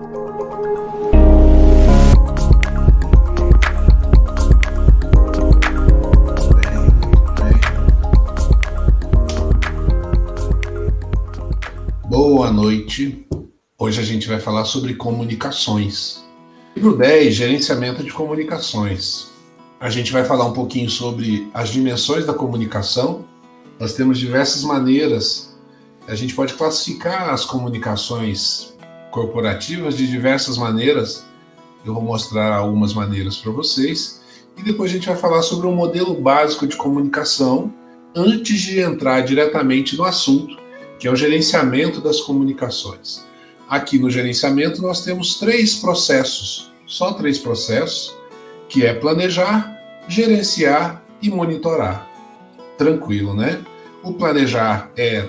Boa noite. Hoje a gente vai falar sobre comunicações. Livro 10, Gerenciamento de Comunicações. A gente vai falar um pouquinho sobre as dimensões da comunicação. Nós temos diversas maneiras. A gente pode classificar as comunicações corporativas de diversas maneiras. Eu vou mostrar algumas maneiras para vocês. E depois a gente vai falar sobre um modelo básico de comunicação antes de entrar diretamente no assunto, que é o gerenciamento das comunicações. Aqui no gerenciamento nós temos só três processos, que é planejar, gerenciar e monitorar. Tranquilo, né? O planejar é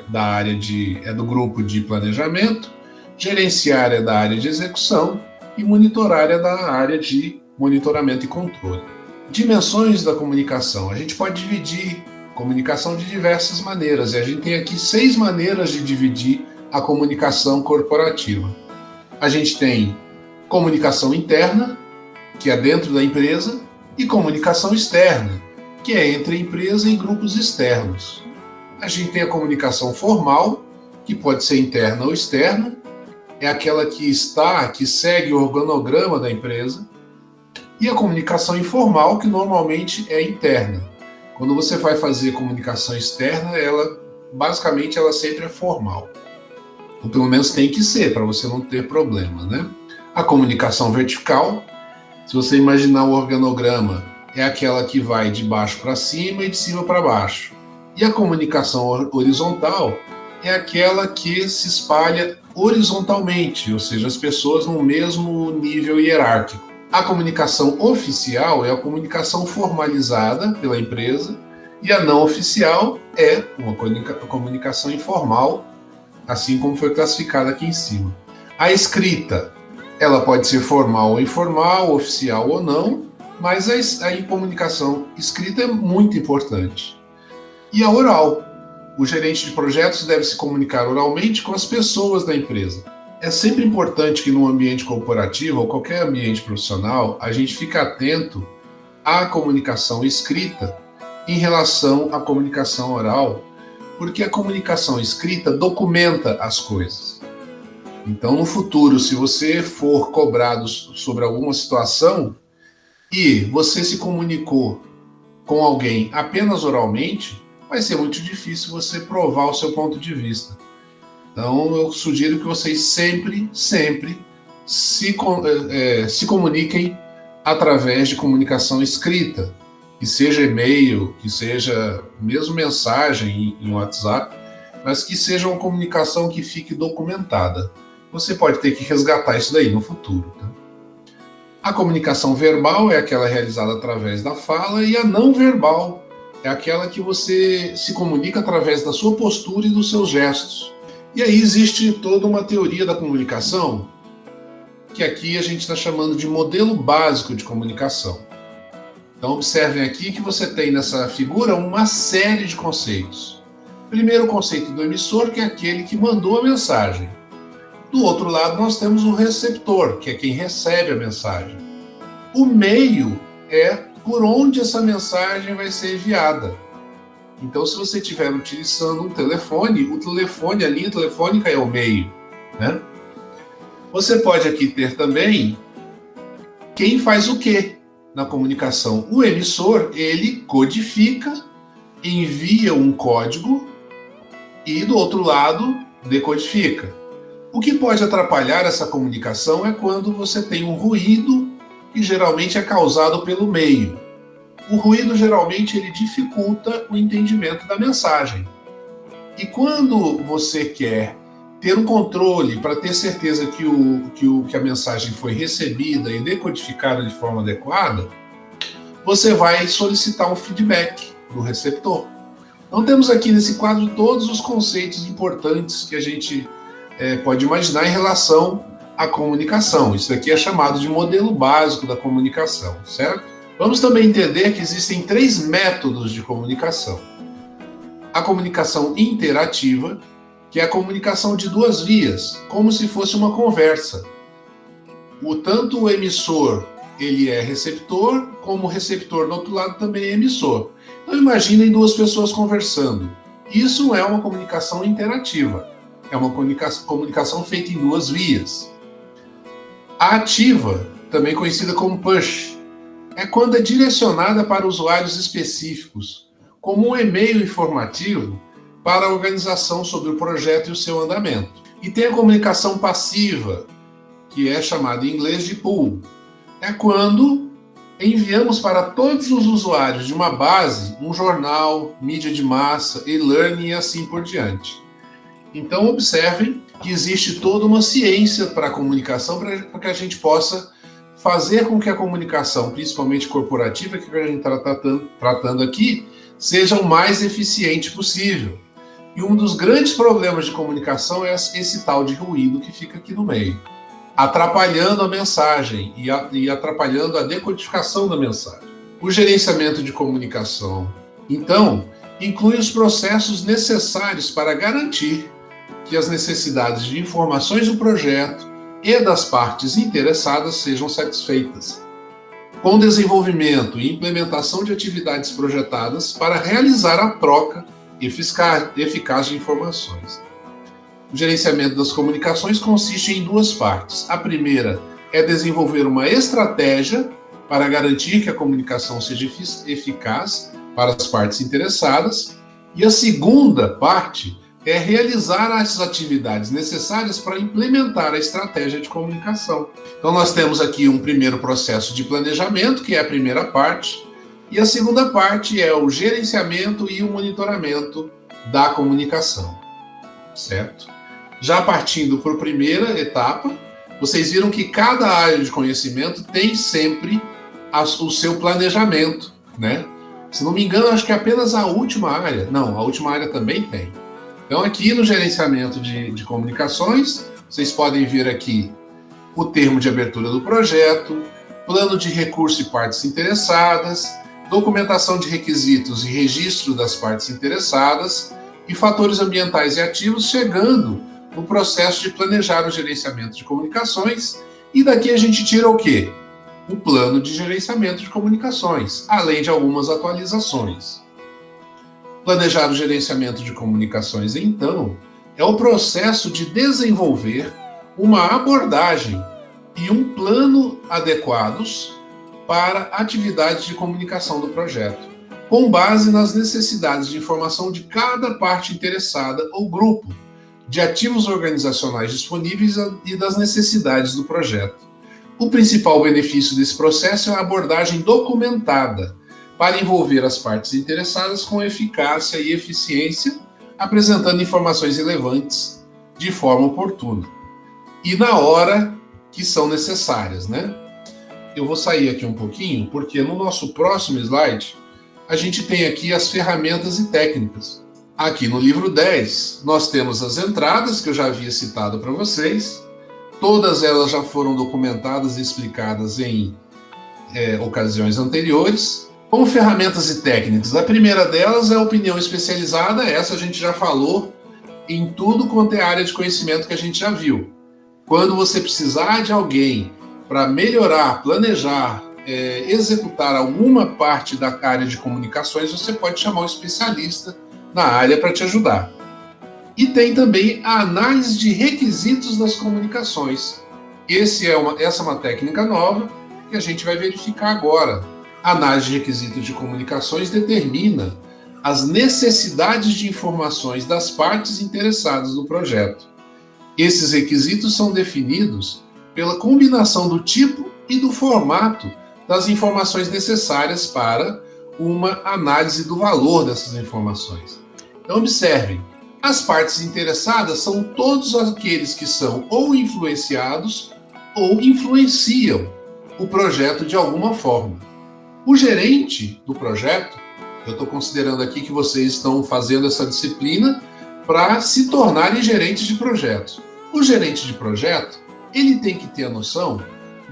do grupo de planejamento, gerenciar é da área de execução e monitorar é da área de monitoramento e controle. Dimensões da comunicação. A gente pode dividir comunicação de diversas maneiras, e a gente tem aqui 6 maneiras de dividir a comunicação corporativa. A gente tem comunicação interna, que é dentro da empresa, e comunicação externa, que é entre a empresa e grupos externos. A gente tem a comunicação formal, que pode ser interna ou externa, é aquela que segue o organograma da empresa, e a comunicação informal, que normalmente é interna. Quando você vai fazer comunicação externa, ela sempre é formal. Ou pelo menos tem que ser, para você não ter problema, né? A comunicação vertical, se você imaginar o organograma, é aquela que vai de baixo para cima e de cima para baixo. E a comunicação horizontal é aquela que se espalha horizontalmente, ou seja, as pessoas no mesmo nível hierárquico. A comunicação oficial é a comunicação formalizada pela empresa e a não oficial é uma comunicação informal, assim como foi classificada aqui em cima. A escrita, ela pode ser formal ou informal, oficial ou não, mas a comunicação escrita é muito importante. E a oral, o gerente de projetos deve se comunicar oralmente com as pessoas da empresa. É sempre importante que no ambiente corporativo ou qualquer ambiente profissional a gente fique atento à comunicação escrita em relação à comunicação oral, porque a comunicação escrita documenta as coisas. Então, no futuro, se você for cobrado sobre alguma situação e você se comunicou com alguém apenas oralmente, vai ser muito difícil você provar o seu ponto de vista. Então, eu sugiro que vocês sempre se comuniquem através de comunicação escrita, que seja e-mail, que seja mesmo mensagem em WhatsApp, mas que seja uma comunicação que fique documentada. Você pode ter que resgatar isso daí no futuro. Tá? A comunicação verbal é aquela realizada através da fala, e a não verbal é aquela que você se comunica através da sua postura e dos seus gestos. E aí existe toda uma teoria da comunicação, que aqui a gente está chamando de modelo básico de comunicação. Então observem aqui que você tem nessa figura uma série de conceitos. Primeiro o conceito do emissor, que é aquele que mandou a mensagem. Do outro lado nós temos o receptor, que é quem recebe a mensagem. O meio é por onde essa mensagem vai ser enviada. Então, se você estiver utilizando um telefone, a linha telefônica é o meio, né? Você pode aqui ter também quem faz o quê na comunicação. O emissor, ele codifica, envia um código e, do outro lado, decodifica. O que pode atrapalhar essa comunicação é quando você tem um ruído que geralmente é causado pelo meio. O ruído geralmente ele dificulta o entendimento da mensagem. E quando você quer ter um controle para ter certeza que a mensagem foi recebida e decodificada de forma adequada, você vai solicitar um feedback do receptor. Então temos aqui nesse quadro todos os conceitos importantes que a gente pode imaginar em relação à comunicação. Isso aqui é chamado de modelo básico da comunicação, certo? Vamos também entender que existem 3 métodos de comunicação. A comunicação interativa, que é a comunicação de 2 vias, como se fosse uma conversa. Tanto o emissor ele é receptor, como o receptor do outro lado também é emissor. Então imaginem duas pessoas conversando. Isso é uma comunicação interativa. É uma comunicação feita em duas vias. A ativa, também conhecida como push, é quando é direcionada para usuários específicos, como um e-mail informativo para a organização sobre o projeto e o seu andamento. E tem a comunicação passiva, que é chamada em inglês de pull. É quando enviamos para todos os usuários de uma base um jornal, mídia de massa, e-learning e assim por diante. Então observem que existe toda uma ciência para a comunicação para que a gente possa fazer com que a comunicação, principalmente corporativa, que a gente está tratando aqui, seja o mais eficiente possível. E um dos grandes problemas de comunicação é esse tal de ruído que fica aqui no meio, atrapalhando a mensagem e atrapalhando a decodificação da mensagem. O gerenciamento de comunicação, então, inclui os processos necessários para garantir que as necessidades de informações do projeto e das partes interessadas sejam satisfeitas, com desenvolvimento e implementação de atividades projetadas para realizar a troca eficaz de informações. O gerenciamento das comunicações consiste em duas partes. A primeira é desenvolver uma estratégia para garantir que a comunicação seja eficaz para as partes interessadas, e a segunda parte é realizar as atividades necessárias para implementar a estratégia de comunicação. Então nós temos aqui um primeiro processo de planejamento, que é a primeira parte, e a segunda parte é o gerenciamento e o monitoramento da comunicação, certo? Já partindo por primeira etapa, vocês viram que cada área de conhecimento tem sempre o seu planejamento, né? Se não me engano, acho que é apenas a última área. Não, a última área também tem. Então, aqui no gerenciamento de comunicações, vocês podem ver aqui o termo de abertura do projeto, plano de recurso e partes interessadas, documentação de requisitos e registro das partes interessadas e fatores ambientais e ativos, chegando no processo de planejar o gerenciamento de comunicações. E daqui a gente tira o quê? O plano de gerenciamento de comunicações, além de algumas atualizações. Planejar o gerenciamento de comunicações, então, é o processo de desenvolver uma abordagem e um plano adequados para atividades de comunicação do projeto, com base nas necessidades de informação de cada parte interessada ou grupo, de ativos organizacionais disponíveis e das necessidades do projeto. O principal benefício desse processo é a abordagem documentada, para envolver as partes interessadas com eficácia e eficiência, apresentando informações relevantes de forma oportuna e na hora que são necessárias, né? Eu vou sair aqui um pouquinho, porque no nosso próximo slide, a gente tem aqui as ferramentas e técnicas. Aqui no livro 10, nós temos as entradas, que eu já havia citado para vocês. Todas elas já foram documentadas e explicadas em ocasiões anteriores. Como ferramentas e técnicas, a primeira delas é a opinião especializada. Essa a gente já falou em tudo quanto é área de conhecimento que a gente já viu. Quando você precisar de alguém para melhorar, planejar, executar alguma parte da área de comunicações, você pode chamar um especialista na área para te ajudar. E tem também a análise de requisitos das comunicações. Essa é uma técnica nova que a gente vai verificar agora. A análise de requisitos de comunicações determina as necessidades de informações das partes interessadas no projeto. Esses requisitos são definidos pela combinação do tipo e do formato das informações necessárias para uma análise do valor dessas informações. Então, observem, as partes interessadas são todos aqueles que são ou influenciados ou influenciam o projeto de alguma forma. O gerente do projeto, eu estou considerando aqui que vocês estão fazendo essa disciplina para se tornarem gerentes de projetos. O gerente de projeto, ele tem que ter a noção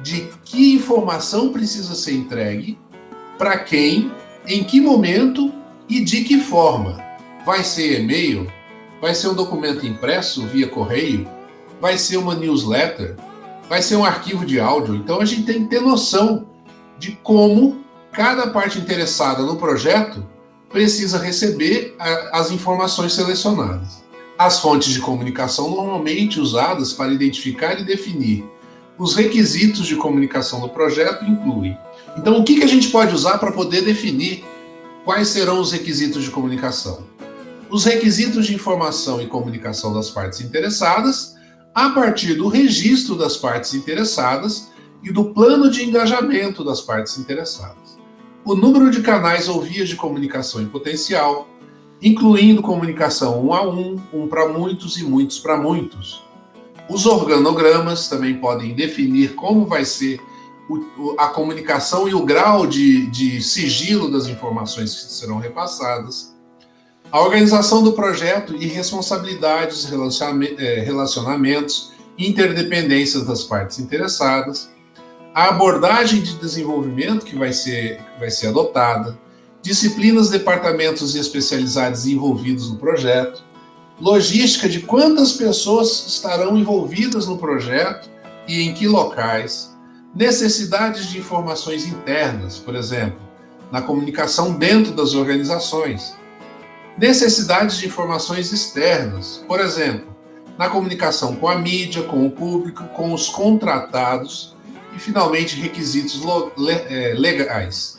de que informação precisa ser entregue, para quem, em que momento e de que forma. Vai ser e-mail? Vai ser um documento impresso via correio? Vai ser uma newsletter? vai ser um arquivo de áudio. Então a gente tem que ter noção de como cada parte interessada no projeto precisa receber as informações selecionadas. As fontes de comunicação normalmente usadas para identificar e definir os requisitos de comunicação do projeto incluem. Então, o que a gente pode usar para poder definir quais serão os requisitos de comunicação? Os requisitos de informação e comunicação das partes interessadas, a partir do registro das partes interessadas e do plano de engajamento das partes interessadas. O número de canais ou vias de comunicação em potencial, incluindo comunicação 1 a 1, 1 para muitos e muitos para muitos. Os organogramas também podem definir como vai ser a comunicação e o grau de sigilo das informações que serão repassadas. A organização do projeto e responsabilidades, relacionamentos, interdependências das partes interessadas. A abordagem de desenvolvimento que vai ser adotada. Disciplinas, departamentos especializados envolvidos no projeto. Logística de quantas pessoas estarão envolvidas no projeto e em que locais. Necessidades de informações internas, por exemplo, na comunicação dentro das organizações. Necessidades de informações externas, por exemplo, na comunicação com a mídia, com o público, com os contratados e, finalmente, requisitos legais.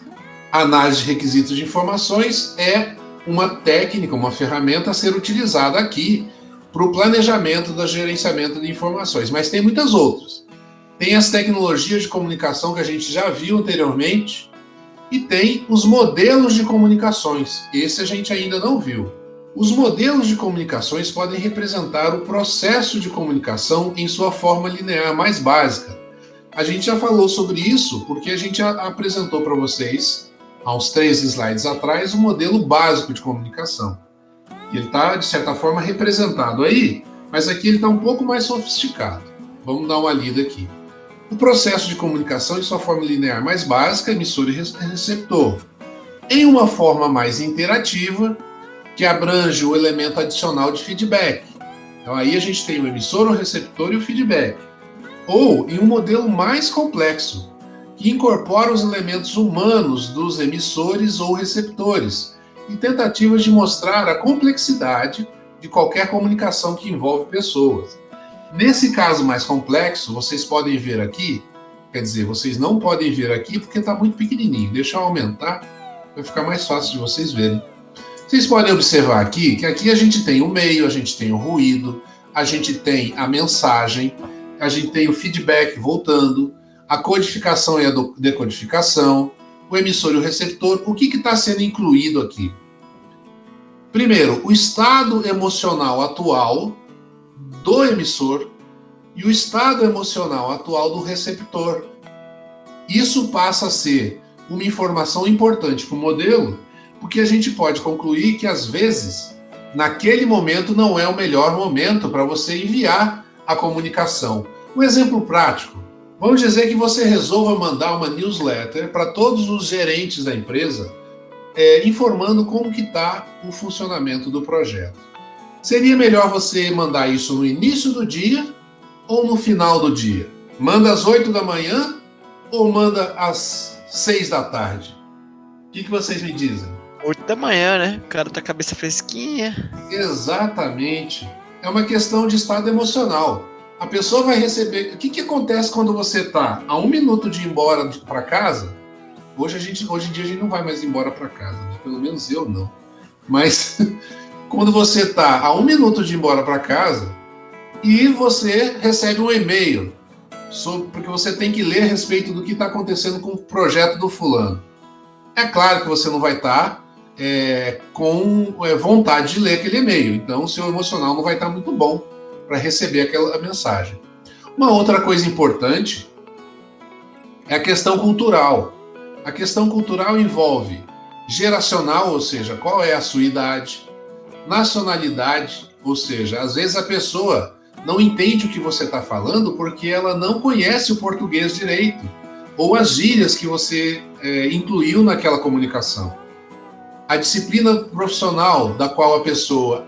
A análise de requisitos de informações é uma técnica, uma ferramenta a ser utilizada aqui para o planejamento do gerenciamento de informações, mas tem muitas outras. Tem as tecnologias de comunicação que a gente já viu anteriormente e tem os modelos de comunicações. Esse a gente ainda não viu. Os modelos de comunicações podem representar o processo de comunicação em sua forma linear mais básica. A gente já falou sobre isso porque a gente apresentou para vocês há uns 3 slides atrás, o modelo básico de comunicação. Ele está, de certa forma, representado aí, mas aqui ele está um pouco mais sofisticado. Vamos dar uma lida aqui. O processo de comunicação em sua forma linear mais básica, emissor e receptor. Em uma forma mais interativa, que abrange o elemento adicional de feedback. Então aí a gente tem o emissor, o receptor e o feedback. Ou em um modelo mais complexo, que incorpora os elementos humanos dos emissores ou receptores, e tentativas de mostrar a complexidade de qualquer comunicação que envolve pessoas. Nesse caso mais complexo, vocês podem ver aqui, quer dizer, vocês não podem ver aqui porque está muito pequenininho. Deixa eu aumentar, vai ficar mais fácil de vocês verem. Vocês podem observar aqui que aqui a gente tem o meio, a gente tem o ruído, a gente tem a mensagem, a gente tem o feedback voltando, a codificação e a decodificação, o emissor e o receptor. O que está sendo incluído aqui? Primeiro, o estado emocional atual do emissor e o estado emocional atual do receptor. Isso passa a ser uma informação importante para o modelo, porque a gente pode concluir que, às vezes, naquele momento não é o melhor momento para você enviar a comunicação. Um exemplo prático. Vamos dizer que você resolva mandar uma newsletter para todos os gerentes da empresa, informando como que está o funcionamento do projeto. Seria melhor você mandar isso no início do dia ou no final do dia? Manda às 8 da manhã ou manda às 6 da tarde? O que vocês me dizem? 8 da manhã, né? O cara tá com a cabeça fresquinha. Exatamente. É uma questão de estado emocional. A pessoa vai receber... O que acontece quando você está a 1 minuto de ir embora para casa? Hoje em dia a gente não vai mais embora para casa, né? Pelo menos eu não. Mas quando você está a 1 minuto de ir embora para casa e você recebe um e-mail, porque você tem que ler a respeito do que está acontecendo com o projeto do fulano. É claro que você não vai estar com vontade de ler aquele e-mail, então o seu emocional não vai estar muito bom para receber aquela mensagem. Uma outra coisa importante é a questão cultural. A questão cultural envolve geracional, ou seja, qual é a sua idade, nacionalidade, ou seja, às vezes a pessoa não entende o que você está falando porque ela não conhece o português direito, ou as gírias que você incluiu naquela comunicação. A disciplina profissional da qual a pessoa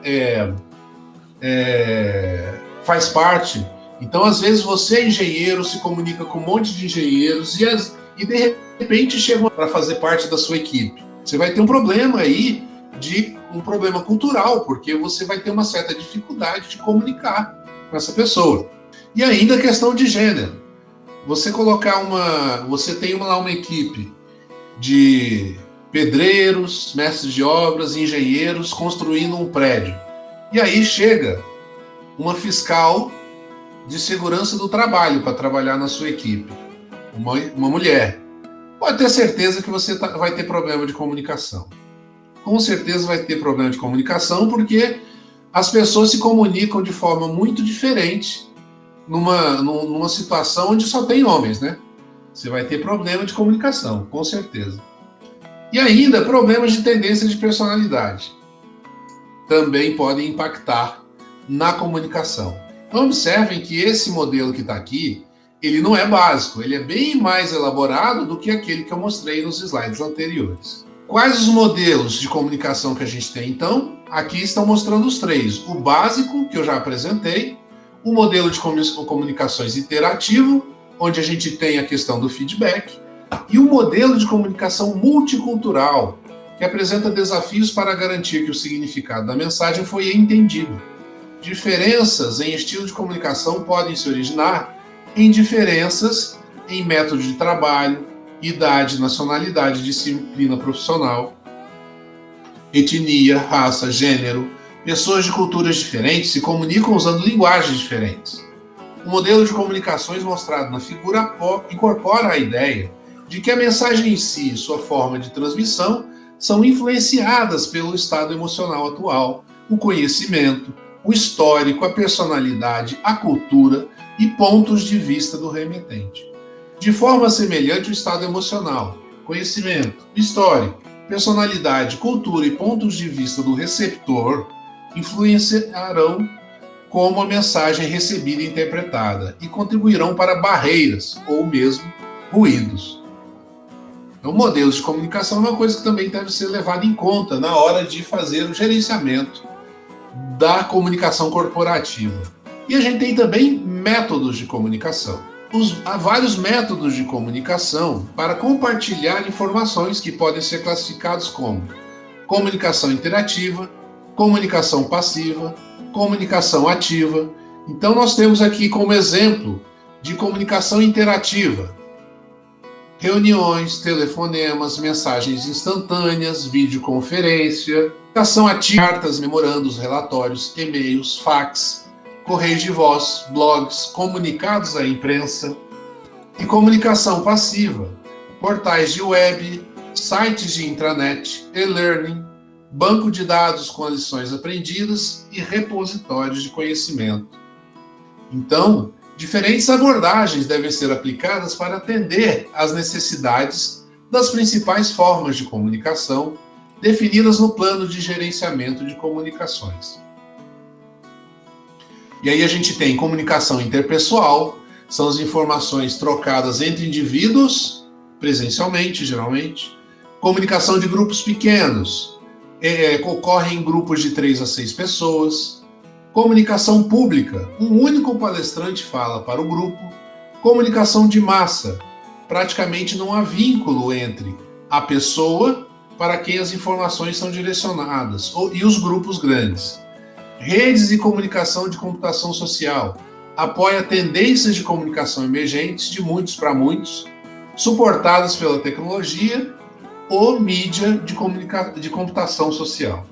faz parte Então, às vezes, você é engenheiro, se comunica com um monte de engenheiros e de repente chegam para fazer parte da sua equipe. Você vai ter um problema aí, um problema cultural, porque você vai ter uma certa dificuldade de comunicar com essa pessoa. E ainda a questão de gênero. Você tem lá uma equipe de pedreiros, mestres de obras, engenheiros construindo um prédio. E aí chega uma fiscal de segurança do trabalho para trabalhar na sua equipe, uma mulher. Pode ter certeza que você vai ter problema de comunicação. Com certeza vai ter problema de comunicação, porque as pessoas se comunicam de forma muito diferente numa situação onde só tem homens, né? Você vai ter problema de comunicação, com certeza. E ainda problemas de tendência de personalidade também podem impactar na comunicação. Então observem que esse modelo que está aqui, ele não é básico, ele é bem mais elaborado do que aquele que eu mostrei nos slides anteriores. Quais os modelos de comunicação que a gente tem, então? Aqui estão mostrando os três. O básico, que eu já apresentei, o modelo de comunicações interativo, onde a gente tem a questão do feedback, e o modelo de comunicação multicultural, que apresenta desafios para garantir que o significado da mensagem foi entendido. Diferenças em estilo de comunicação podem se originar em diferenças em método de trabalho, idade, nacionalidade, disciplina profissional, etnia, raça, gênero. Pessoas de culturas diferentes se comunicam usando linguagens diferentes. O modelo de comunicações mostrado na figura incorpora a ideia de que a mensagem em si e sua forma de transmissão são influenciadas pelo estado emocional atual, o conhecimento, o histórico, a personalidade, a cultura e pontos de vista do remetente. De forma semelhante, o estado emocional, conhecimento, histórico, personalidade, cultura e pontos de vista do receptor influenciarão como a mensagem é recebida e interpretada e contribuirão para barreiras ou mesmo ruídos. Então, modelos de comunicação é uma coisa que também deve ser levada em conta na hora de fazer o gerenciamento da comunicação corporativa. E a gente tem também métodos de comunicação. Há vários métodos de comunicação para compartilhar informações que podem ser classificados como comunicação interativa, comunicação passiva, comunicação ativa. Então nós temos aqui como exemplo de comunicação interativa: reuniões, telefonemas, mensagens instantâneas, videoconferência, comunicação ativa, cartas, memorandos, relatórios, e-mails, fax, correios de voz, blogs, comunicados à imprensa. E comunicação passiva: portais de web, sites de intranet, e-learning, banco de dados com as lições aprendidas e repositórios de conhecimento. Então, diferentes abordagens devem ser aplicadas para atender às necessidades das principais formas de comunicação definidas no plano de gerenciamento de comunicações. E aí a gente tem comunicação interpessoal, são as informações trocadas entre indivíduos, presencialmente, geralmente. Comunicação de grupos pequenos, ocorre em grupos de 3 a 6 pessoas. Comunicação pública, um único palestrante fala para o grupo. Comunicação de massa, praticamente não há vínculo entre a pessoa para quem as informações são direcionadas e os grupos grandes. Redes de comunicação de computação social, apoia tendências de comunicação emergentes de muitos para muitos, suportadas pela tecnologia ou mídia de computação social.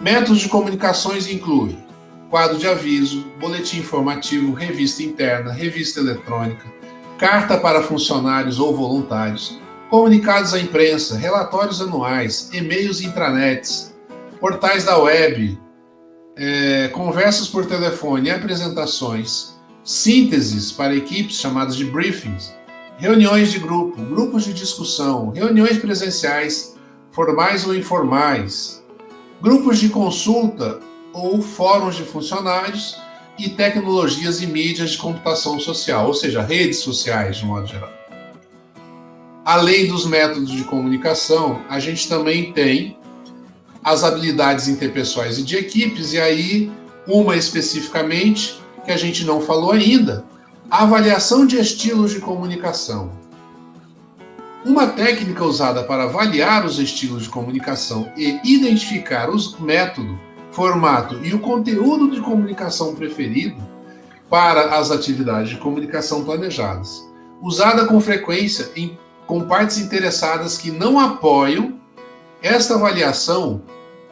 Métodos de comunicações incluem quadro de aviso, boletim informativo, revista interna, revista eletrônica, carta para funcionários ou voluntários, comunicados à imprensa, relatórios anuais, e-mails intranets, portais da web, conversas por telefone, apresentações, sínteses para equipes chamadas de briefings, reuniões de grupo, grupos de discussão, reuniões presenciais, formais ou informais, grupos de consulta ou fóruns de funcionários e tecnologias e mídias de computação social, ou seja, redes sociais de modo geral. Além dos métodos de comunicação, a gente também tem as habilidades interpessoais e de equipes, e aí uma especificamente que a gente não falou ainda, a avaliação de estilos de comunicação. Uma técnica usada para avaliar os estilos de comunicação e identificar o método, formato e o conteúdo de comunicação preferido para as atividades de comunicação planejadas, usada com frequência com partes interessadas que não apoiam. Esta avaliação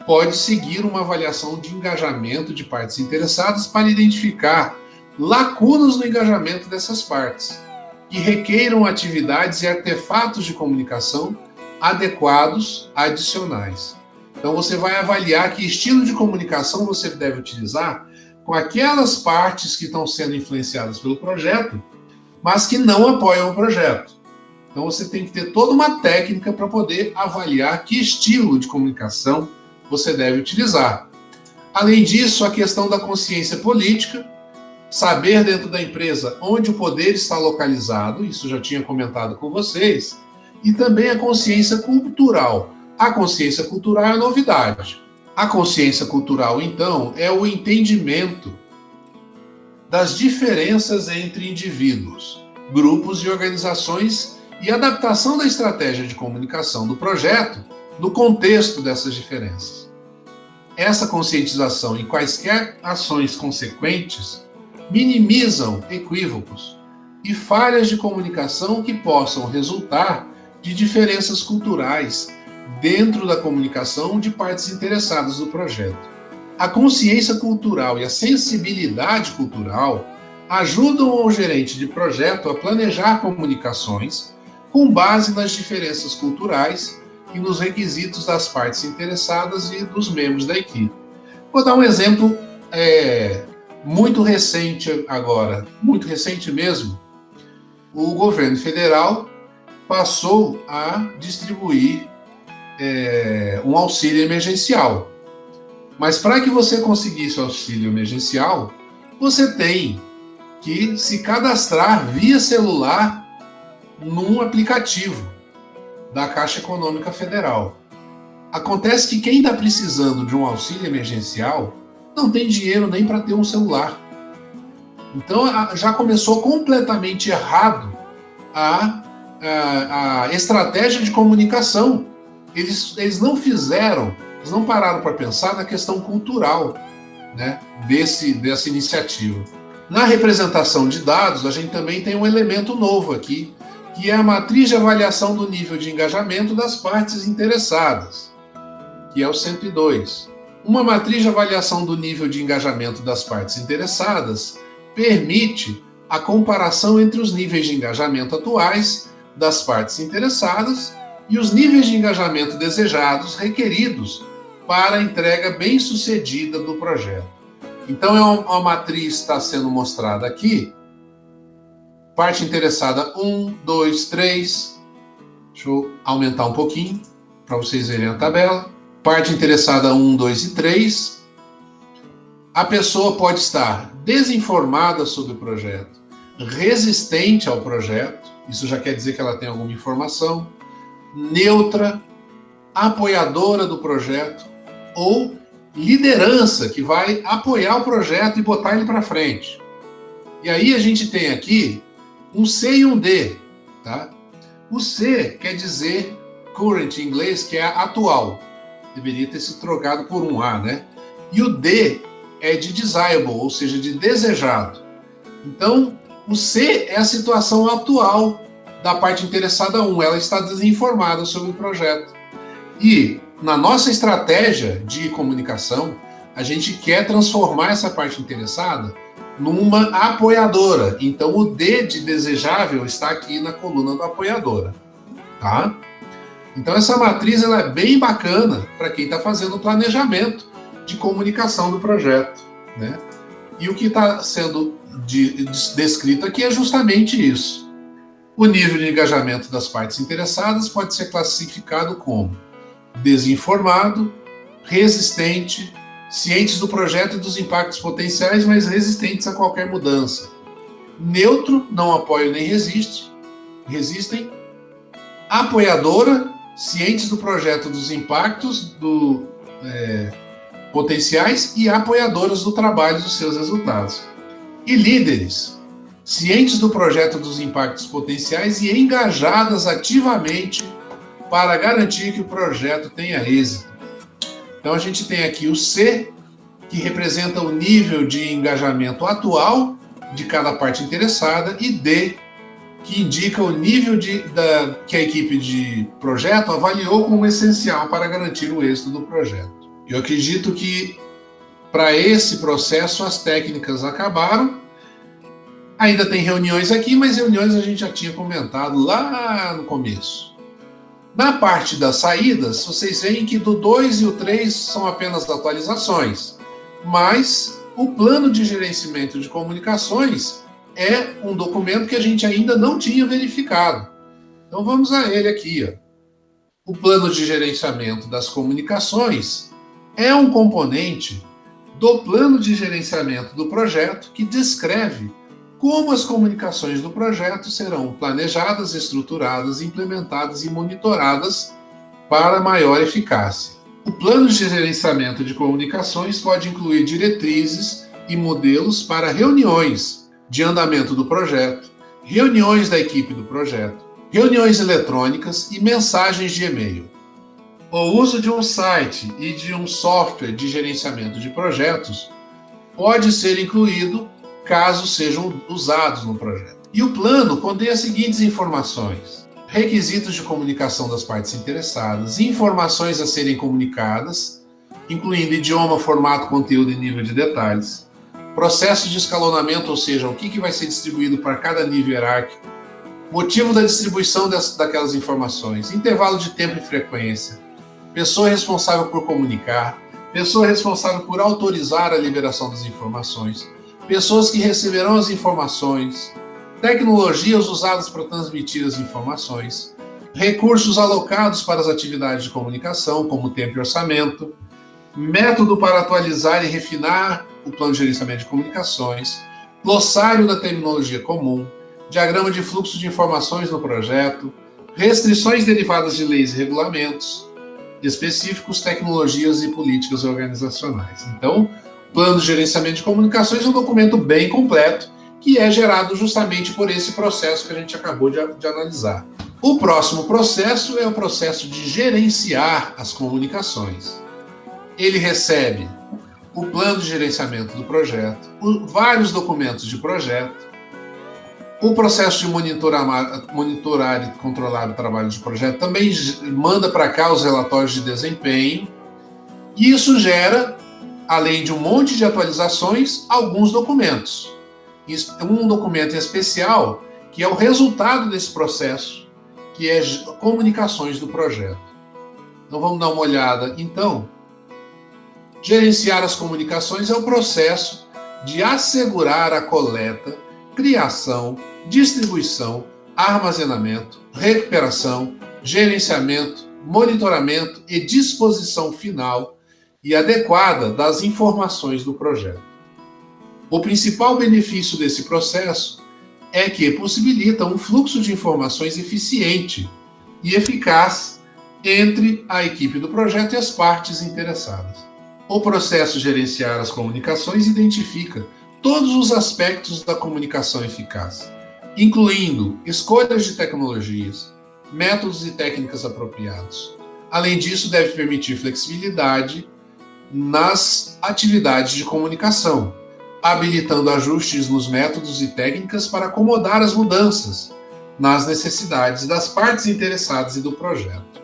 pode seguir uma avaliação de engajamento de partes interessadas para identificar lacunas no engajamento dessas partes, que requeiram atividades e artefatos de comunicação adequados adicionais. Então você vai avaliar que estilo de comunicação você deve utilizar com aquelas partes que estão sendo influenciadas pelo projeto, mas que não apoiam o projeto. Então você tem que ter toda uma técnica para poder avaliar que estilo de comunicação você deve utilizar. Além disso, a questão da consciência política, saber dentro da empresa onde o poder está localizado, isso já tinha comentado com vocês, e também a consciência cultural. A consciência cultural é a novidade. A consciência cultural, então, é o entendimento das diferenças entre indivíduos, grupos e organizações e adaptação da estratégia de comunicação do projeto no contexto dessas diferenças. Essa conscientização e quaisquer ações consequentes minimizam equívocos e falhas de comunicação que possam resultar de diferenças culturais dentro da comunicação de partes interessadas no projeto. A consciência cultural e a sensibilidade cultural ajudam ao gerente de projeto a planejar comunicações com base nas diferenças culturais e nos requisitos das partes interessadas e dos membros da equipe. Vou dar um exemplo muito recente agora, muito recente mesmo. O governo federal passou a distribuir um auxílio emergencial. Mas para que você conseguisse o auxílio emergencial, você tem que se cadastrar via celular num aplicativo da Caixa Econômica Federal. Acontece que quem está precisando de um auxílio emergencial não tem dinheiro nem para ter um celular. Então já começou completamente errado a estratégia de comunicação. Eles não pararam para pensar na questão cultural, né, dessa iniciativa. Na representação de dados, a gente também tem um elemento novo aqui, que é a matriz de avaliação do nível de engajamento das partes interessadas, que é o 102. Uma matriz de avaliação do nível de engajamento das partes interessadas permite a comparação entre os níveis de engajamento atuais das partes interessadas e os níveis de engajamento desejados requeridos para a entrega bem-sucedida do projeto. Então, uma matriz está sendo mostrada aqui. Parte interessada 1, 2, 3. Deixa eu aumentar um pouquinho para vocês verem a tabela. Parte interessada 1, 2 e 3. A pessoa pode estar desinformada sobre o projeto, resistente ao projeto, isso já quer dizer que ela tem alguma informação, neutra, apoiadora do projeto ou liderança, que vai apoiar o projeto e botar ele para frente. E aí a gente tem aqui um C e um D, tá? O C quer dizer current em inglês, que é atual. Deveria ter se trocado por um A, né? E o D é de desirable, ou seja, de desejado. Então, o C é a situação atual da parte interessada 1. Ela está desinformada sobre o projeto. E na nossa estratégia de comunicação, a gente quer transformar essa parte interessada numa apoiadora. Então, o D de desejável está aqui na coluna do apoiadora, tá? Então, essa matriz ela é bem bacana para quem está fazendo o planejamento de comunicação do projeto, né? E o que está sendo descrito aqui é justamente isso. O nível de engajamento das partes interessadas pode ser classificado como desinformado, resistente, cientes do projeto e dos impactos potenciais, mas resistentes a qualquer mudança. Neutro, não apoia nem resistem. Apoiadora, cientes do projeto, dos impactos potenciais e apoiadoras do trabalho e dos seus resultados. E líderes, cientes do projeto dos impactos potenciais e engajadas ativamente para garantir que o projeto tenha êxito. Então a gente tem aqui o C, que representa o nível de engajamento atual de cada parte interessada, e D, que indica o nível que a equipe de projeto avaliou como essencial para garantir o êxito do projeto. Eu acredito que para esse processo as técnicas acabaram. Ainda tem reuniões aqui, mas reuniões a gente já tinha comentado lá no começo. Na parte das saídas, vocês veem que do 2 e o 3 são apenas atualizações, mas o plano de gerenciamento de comunicações é um documento que a gente ainda não tinha verificado. Então vamos a ele aqui. O plano de gerenciamento das comunicações é um componente do plano de gerenciamento do projeto que descreve como as comunicações do projeto serão planejadas, estruturadas, implementadas e monitoradas para maior eficácia. O plano de gerenciamento de comunicações pode incluir diretrizes e modelos para reuniões de andamento do projeto, reuniões da equipe do projeto, reuniões eletrônicas e mensagens de e-mail. O uso de um site e de um software de gerenciamento de projetos pode ser incluído caso sejam usados no projeto. E o plano contém as seguintes informações: requisitos de comunicação das partes interessadas, informações a serem comunicadas, incluindo idioma, formato, conteúdo e nível de detalhes, processo de escalonamento, ou seja, o que vai ser distribuído para cada nível hierárquico, motivo da distribuição daquelas informações, intervalo de tempo e frequência, pessoa responsável por comunicar, pessoa responsável por autorizar a liberação das informações, pessoas que receberão as informações, tecnologias usadas para transmitir as informações, recursos alocados para as atividades de comunicação, como tempo e orçamento, método para atualizar e refinar o plano de gerenciamento de comunicações, glossário da terminologia comum, diagrama de fluxo de informações no projeto, restrições derivadas de leis e regulamentos específicos, tecnologias e políticas organizacionais. Então, o plano de gerenciamento de comunicações é um documento bem completo, que é gerado justamente por esse processo que a gente acabou de analisar. O próximo processo é o processo de gerenciar as comunicações. Ele recebe o plano de gerenciamento do projeto, vários documentos de projeto, o processo de monitorar e controlar o trabalho de projeto também manda para cá os relatórios de desempenho, e isso gera, além de um monte de atualizações, alguns documentos. Um documento especial que é o resultado desse processo, que é comunicações do projeto. Então vamos dar uma olhada. Então, gerenciar as comunicações é o processo de assegurar a coleta, criação, distribuição, armazenamento, recuperação, gerenciamento, monitoramento e disposição final e adequada das informações do projeto. O principal benefício desse processo é que possibilita um fluxo de informações eficiente e eficaz entre a equipe do projeto e as partes interessadas. O processo de gerenciar as comunicações identifica todos os aspectos da comunicação eficaz, incluindo escolhas de tecnologias, métodos e técnicas apropriados. Além disso, deve permitir flexibilidade nas atividades de comunicação, habilitando ajustes nos métodos e técnicas para acomodar as mudanças nas necessidades das partes interessadas e do projeto.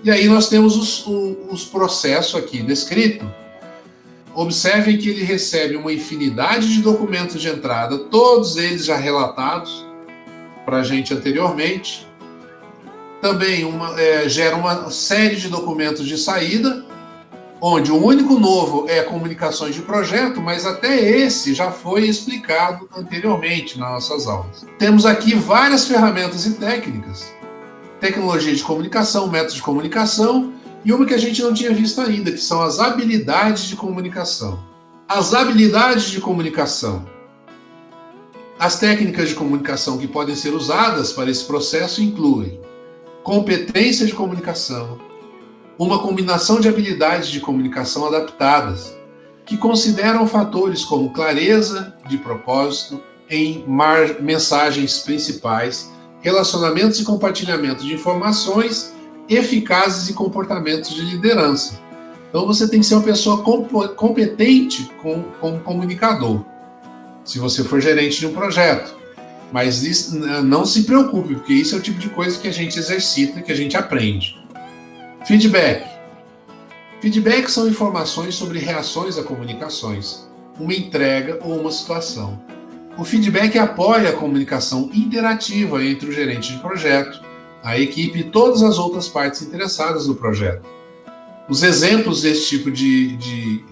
E aí nós temos os processos aqui descritos. Observem que ele recebe uma infinidade de documentos de entrada, todos eles já relatados para a gente anteriormente. Também gera uma série de documentos de saída, onde o único novo é comunicações de projeto, mas até esse já foi explicado anteriormente nas nossas aulas. Temos aqui várias ferramentas e técnicas, tecnologia de comunicação, métodos de comunicação, e uma que a gente não tinha visto ainda, que são as habilidades de comunicação. As habilidades de comunicação. As técnicas de comunicação que podem ser usadas para esse processo incluem competência de comunicação, uma combinação de habilidades de comunicação adaptadas, que consideram fatores como clareza de propósito em mensagens principais, relacionamentos e compartilhamento de informações eficazes e comportamentos de liderança. Então você tem que ser uma pessoa competente como comunicador, se você for gerente de um projeto. Mas isso, não se preocupe, porque isso é o tipo de coisa que a gente exercita, que a gente aprende. Feedback. Feedback são informações sobre reações a comunicações, uma entrega ou uma situação. O feedback apoia a comunicação interativa entre o gerente de projeto, a equipe e todas as outras partes interessadas no projeto. Os exemplos desse tipo de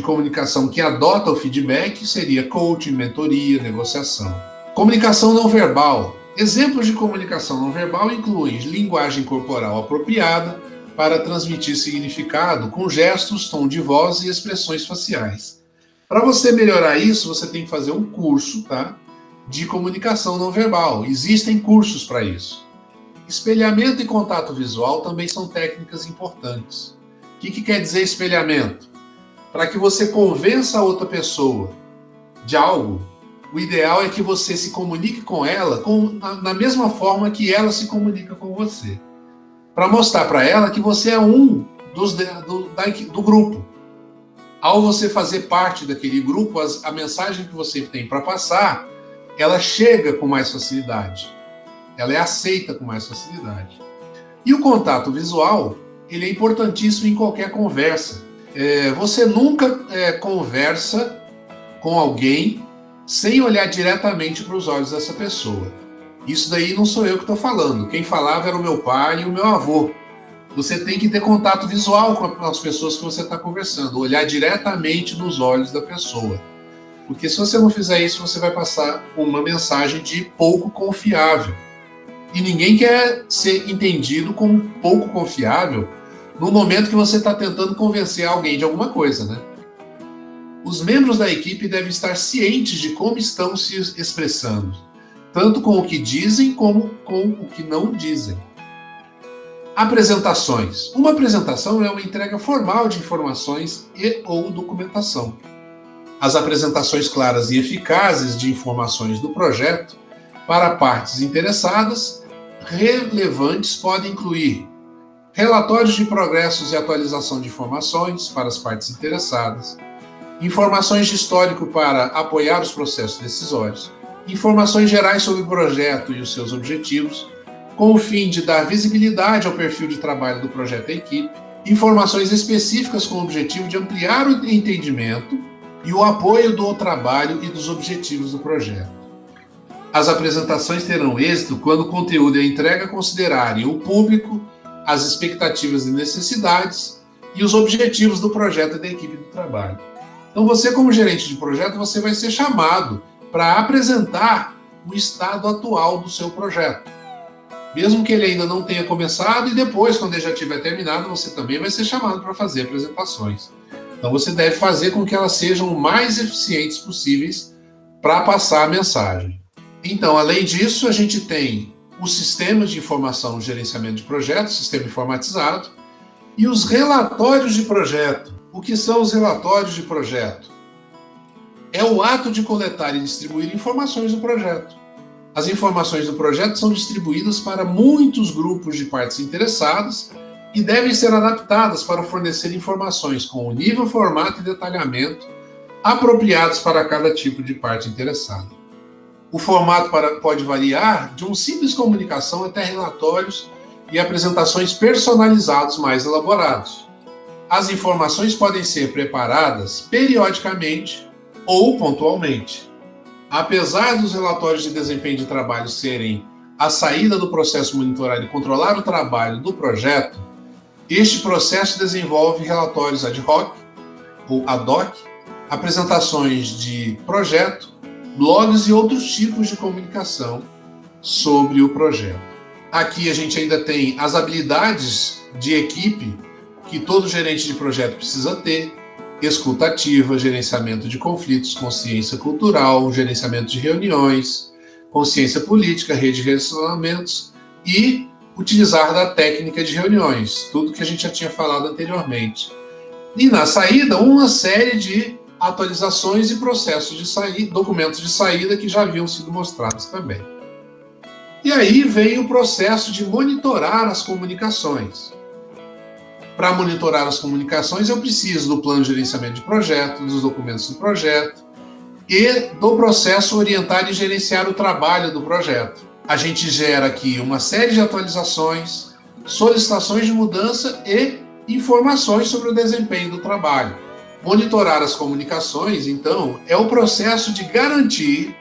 comunicação que adota o feedback seria coaching, mentoria, negociação. Comunicação não verbal. Exemplos de comunicação não verbal incluem linguagem corporal apropriada para transmitir significado com gestos, tom de voz e expressões faciais. Para você melhorar isso, você tem que fazer um curso, tá, de comunicação não verbal. Existem cursos para isso. Espelhamento e contato visual também são técnicas importantes. O que quer dizer espelhamento? Para que você convença a outra pessoa de algo, o ideal é que você se comunique com ela na mesma forma que ela se comunica com você. Para mostrar para ela que você é um do grupo. Ao você fazer parte daquele grupo, a mensagem que você tem para passar, ela chega com mais facilidade. Ela é aceita com mais facilidade. E o contato visual, ele é importantíssimo em qualquer conversa. Você nunca conversa com alguém sem olhar diretamente para os olhos dessa pessoa. Isso daí não sou eu que estou falando. Quem falava era o meu pai e o meu avô. Você tem que ter contato visual com as pessoas que você está conversando, olhar diretamente nos olhos da pessoa. Porque se você não fizer isso, você vai passar uma mensagem de pouco confiável. E ninguém quer ser entendido como pouco confiável no momento que você está tentando convencer alguém de alguma coisa, né? Os membros da equipe devem estar cientes de como estão se expressando, tanto com o que dizem como com o que não dizem. Apresentações. Uma apresentação é uma entrega formal de informações e ou documentação. As apresentações claras e eficazes de informações do projeto para partes interessadas relevantes podem incluir relatórios de progressos e atualização de informações para as partes interessadas, informações de histórico para apoiar os processos decisórios, informações gerais sobre o projeto e os seus objetivos, com o fim de dar visibilidade ao perfil de trabalho do projeto e equipe, informações específicas com o objetivo de ampliar o entendimento e o apoio do trabalho e dos objetivos do projeto. As apresentações terão êxito quando o conteúdo e a entrega considerarem o público, as expectativas e necessidades e os objetivos do projeto e da equipe do trabalho. Então você, como gerente de projeto, você vai ser chamado para apresentar o estado atual do seu projeto. Mesmo que ele ainda não tenha começado, e depois, quando ele já tiver terminado, você também vai ser chamado para fazer apresentações. Então você deve fazer com que elas sejam o mais eficientes possíveis para passar a mensagem. Então, além disso, a gente tem os sistemas de informação e gerenciamento de projetos, sistema informatizado, e os relatórios de projeto. O que são os relatórios de projeto? É o ato de coletar e distribuir informações do projeto. As informações do projeto são distribuídas para muitos grupos de partes interessadas e devem ser adaptadas para fornecer informações com o nível, formato e detalhamento apropriados para cada tipo de parte interessada. O formato pode variar de uma simples comunicação até relatórios e apresentações personalizados mais elaborados. As informações podem ser preparadas periodicamente ou pontualmente. Apesar dos relatórios de desempenho de trabalho serem a saída do processo monitorado e controlar o trabalho do projeto, este processo desenvolve relatórios ad hoc ou ad hoc, apresentações de projeto, blogs e outros tipos de comunicação sobre o projeto. Aqui a gente ainda tem as habilidades de equipe que todo gerente de projeto precisa ter: escuta ativa, gerenciamento de conflitos, consciência cultural, gerenciamento de reuniões, consciência política, rede de relacionamentos e utilizar da técnica de reuniões, tudo que a gente já tinha falado anteriormente. E na saída, uma série de atualizações e processos de saída, documentos de saída que já haviam sido mostrados também. E aí vem o processo de monitorar as comunicações. Para monitorar as comunicações, eu preciso do plano de gerenciamento de projeto, dos documentos do projeto e do processo orientar e gerenciar o trabalho do projeto. A gente gera aqui uma série de atualizações, solicitações de mudança e informações sobre o desempenho do trabalho. Monitorar as comunicações, então, é o processo de garantir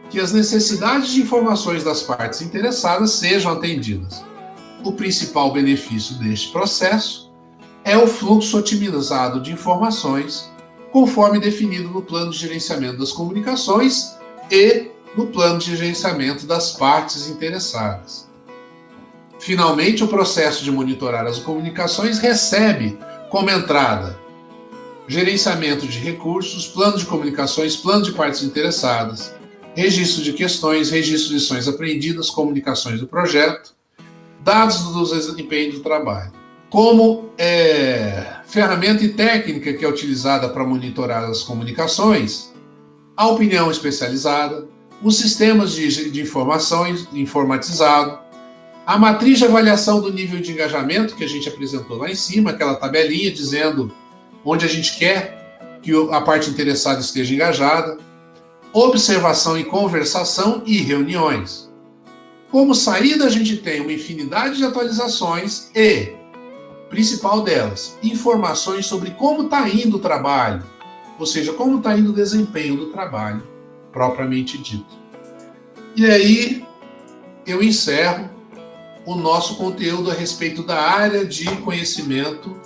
que as necessidades de informações das partes interessadas sejam atendidas. O principal benefício deste processo é o fluxo otimizado de informações, conforme definido no plano de gerenciamento das comunicações e no plano de gerenciamento das partes interessadas. Finalmente, o processo de monitorar as comunicações recebe como entrada gerenciamento de recursos, plano de comunicações, plano de partes interessadas, registro de questões, registro de lições aprendidas, comunicações do projeto, dados do desempenho do trabalho. Como ferramenta e técnica que é utilizada para monitorar as comunicações, a opinião especializada, os sistemas de informações informatizado, a matriz de avaliação do nível de engajamento que a gente apresentou lá em cima, aquela tabelinha dizendo onde a gente quer que a parte interessada esteja engajada, observação e conversação e reuniões. Como saída, a gente tem uma infinidade de atualizações e, principal delas, informações sobre como está indo o trabalho, ou seja, como está indo o desempenho do trabalho, propriamente dito. E aí, eu encerro o nosso conteúdo a respeito da área de conhecimento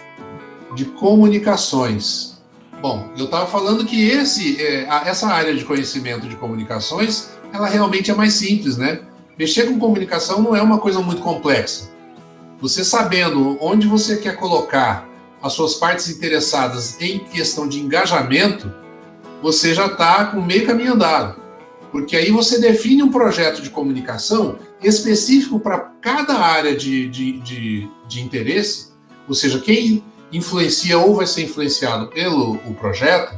de comunicações. Bom, eu estava falando que essa área de conhecimento de comunicações, ela realmente é mais simples, né? Mexer com comunicação não é uma coisa muito complexa. Você sabendo onde você quer colocar as suas partes interessadas em questão de engajamento, você já está com meio caminho andado. Porque aí você define um projeto de comunicação específico para cada área de interesse, ou seja, quem influencia ou vai ser influenciado pelo projeto,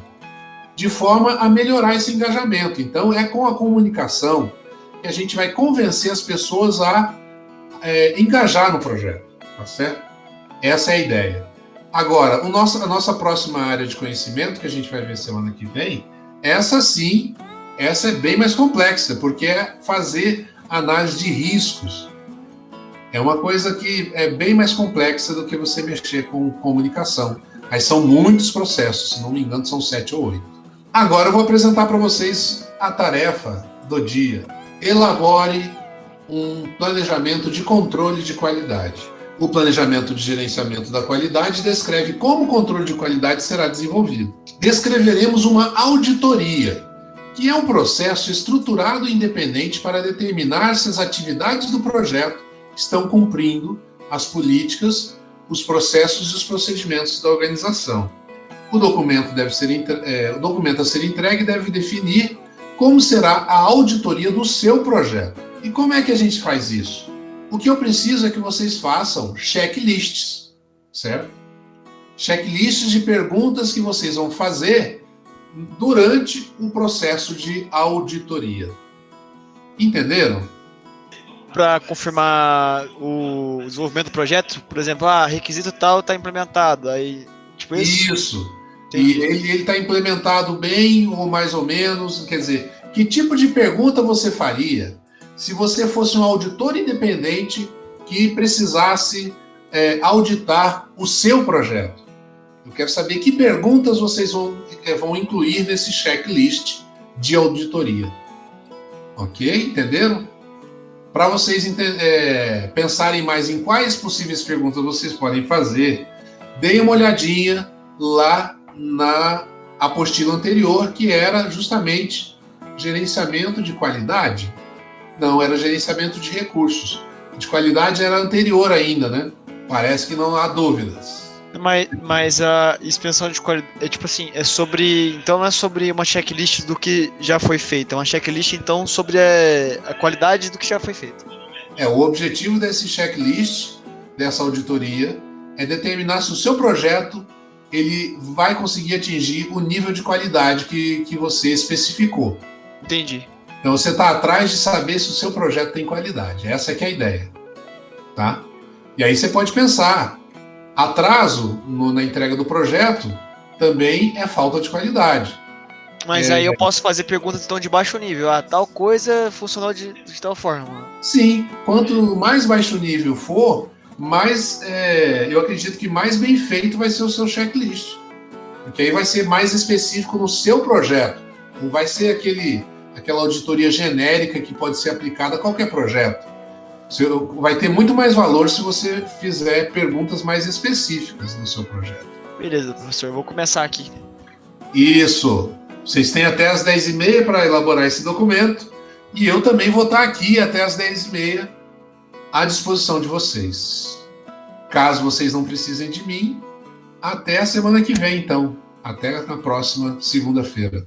de forma a melhorar esse engajamento. Então, é com a comunicação que a gente vai convencer as pessoas a engajar no projeto, tá certo? Essa é a ideia. Agora, a nossa próxima área de conhecimento, que a gente vai ver semana que vem, essa é bem mais complexa, porque é fazer análise de riscos. É uma coisa que é bem mais complexa do que você mexer com comunicação. Aí são muitos processos, se não me engano, são 7 ou 8. Agora eu vou apresentar para vocês a tarefa do dia. Elabore um planejamento de controle de qualidade. O planejamento de gerenciamento da qualidade descreve como o controle de qualidade será desenvolvido. Descreveremos uma auditoria, que é um processo estruturado e independente para determinar se as atividades do projeto estão cumprindo as políticas, os processos e os procedimentos da organização. O documento a ser entregue deve definir como será a auditoria do seu projeto. E como é que a gente faz isso? O que eu preciso é que vocês façam checklists, certo? Checklists de perguntas que vocês vão fazer durante o processo de auditoria. Entenderam? Para confirmar o desenvolvimento do projeto, por exemplo, requisito tal está implementado, aí tipo isso. Isso. E ele está implementado bem ou mais ou menos, quer dizer, que tipo de pergunta você faria se você fosse um auditor independente que precisasse auditar o seu projeto? Eu quero saber que perguntas vocês vão incluir nesse checklist de auditoria. Ok? Entenderam? Para vocês pensarem mais em quais possíveis perguntas vocês podem fazer, deem uma olhadinha lá na apostila anterior, que era justamente gerenciamento de qualidade. Não, era gerenciamento de recursos. De qualidade era anterior ainda, né? Parece que não há dúvidas. Mas a expansão de qualidade é tipo assim, então não é sobre uma checklist do que já foi feito, é uma checklist então sobre a qualidade do que já foi feito. O objetivo desse checklist, dessa auditoria, é determinar se o seu projeto ele vai conseguir atingir o nível de qualidade que você especificou. Entendi. Então você está atrás de saber se o seu projeto tem qualidade. Essa é que é a ideia. Tá? E aí você pode pensar, atraso na entrega do projeto também é falta de qualidade. Mas aí eu posso fazer perguntas então de baixo nível. Tal coisa funcionou de tal forma. Sim, quanto mais baixo nível for, mais eu acredito que mais bem feito vai ser o seu checklist. Porque aí vai ser mais específico no seu projeto. Não vai ser aquela auditoria genérica que pode ser aplicada a qualquer projeto. Vai ter muito mais valor se você fizer perguntas mais específicas no seu projeto. Beleza, professor. Vou começar aqui. Isso. Vocês têm até as 10h30 para elaborar esse documento. E eu também vou estar aqui até as 10h30 à disposição de vocês. Caso vocês não precisem de mim, até a semana que vem, então. Até na próxima segunda-feira.